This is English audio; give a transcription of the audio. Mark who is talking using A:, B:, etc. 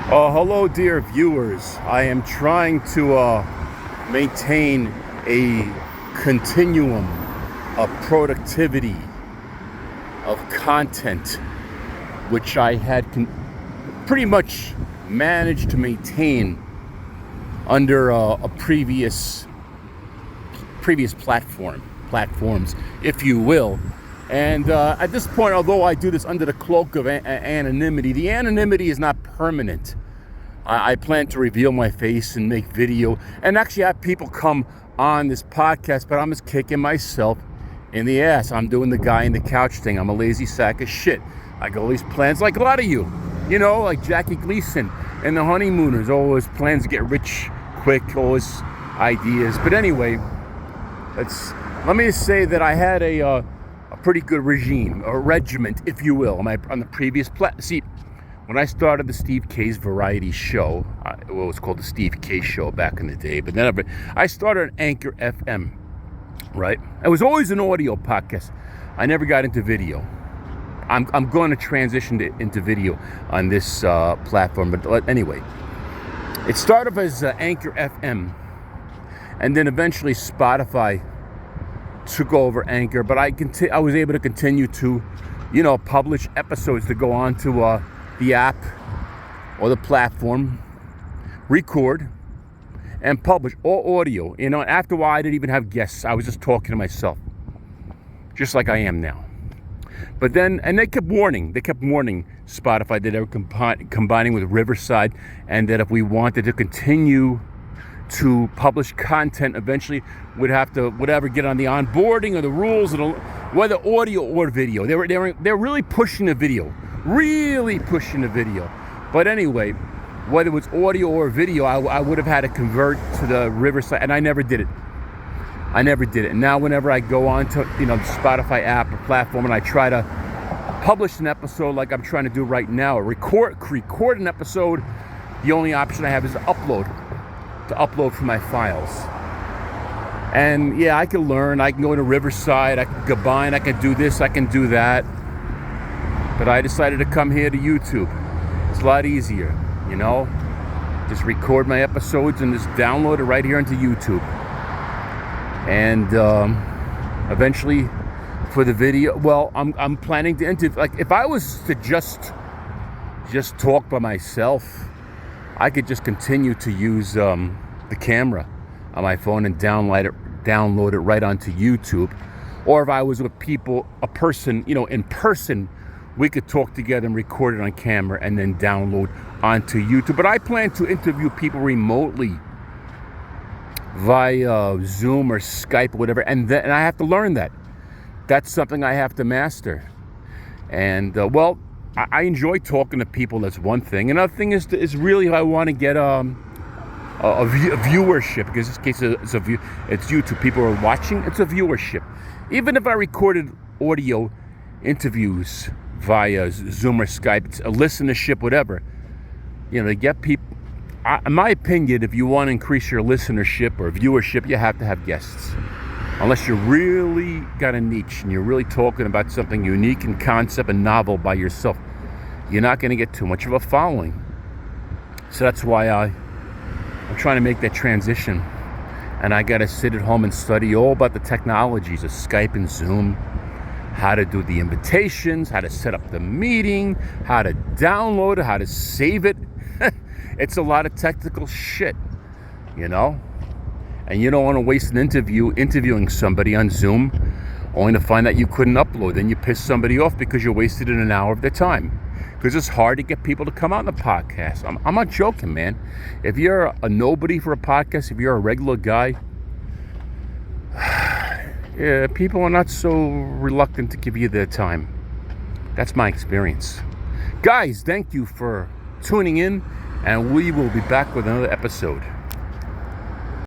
A: Hello, dear viewers. I am trying to maintain a continuum of productivity, of content, which I had pretty much managed to maintain under a previous platforms, if you will. And at this point, although I do this under the cloak of anonymity, the anonymity is not permanent. I plan to reveal my face and make video and actually have people come on this podcast, but I'm just kicking myself in the ass. I'm doing the guy in the couch thing. I'm a lazy sack of shit. I got all these plans like a lot of you know, like Jackie Gleason and the Honeymooners, always plans to get rich quick, always ideas. But anyway, let me just say that I had a pretty good regiment, if you will, on the previous See, when I started the Steve K's variety show, it was called the Steve K Show back in the day, but then I started an Anchor FM, right? It was always an audio podcast. I never got into video. I'm going to transition into video on this platform, but anyway, it started as Anchor FM, and then eventually Spotify took over Anchor, but I was able to continue to, publish episodes to go on to the app or the platform, record, and publish all audio. After a while, I didn't even have guests. I was just talking to myself, just like I am now. But then, and they kept warning Spotify that they were combining with Riverside, and that if we wanted to continue to publish content, eventually would have to get on the onboarding or the rules, whether audio or video. They're really pushing the video, But anyway, whether it was audio or video, I would have had to convert to the Riverside, and I never did it. And now whenever I go on to the Spotify app or platform and I try to publish an episode like I'm trying to do right now, or record an episode, the only option I have is to upload from my files. And yeah, I can learn. I can go to Riverside, I can combine, I can do this, I can do that. But I decided to come here to YouTube. It's a lot easier, Just record my episodes and just download it right here into YouTube. And eventually, for the video, well, I'm planning to interview. Like, if I was to just talk by myself, I could just continue to use the camera on my phone and download it right onto YouTube. Or if I was with a person, in person, we could talk together and record it on camera and then download onto YouTube. But I plan to interview people remotely via Zoom or Skype or whatever, and I have to learn that. That's something I have to master. And I enjoy talking to people. That's one thing. Another thing is really I want to get a viewership, because in this case it's YouTube. People are watching. It's a viewership. Even if I recorded audio interviews via Zoom or Skype, it's a listenership, whatever. To get people. In my opinion, if you want to increase your listenership or viewership, you have to have guests. Unless you really got a niche and you're really talking about something unique in concept and novel by yourself, you're not going to get too much of a following. So that's why I'm trying to make that transition. And I got to sit at home and study all about the technologies of Skype and Zoom, how to do the invitations, how to set up the meeting, how to download it, how to save it. It's a lot of technical shit, And you don't want to waste an interviewing somebody on Zoom, only to find that you couldn't upload. Then you piss somebody off because you wasted an hour of their time. Because it's hard to get people to come on the podcast. I'm not joking, man. If you're a nobody for a podcast, if you're a regular guy, yeah, people are not so reluctant to give you their time. That's my experience. Guys, thank you for tuning in, and we will be back with another episode.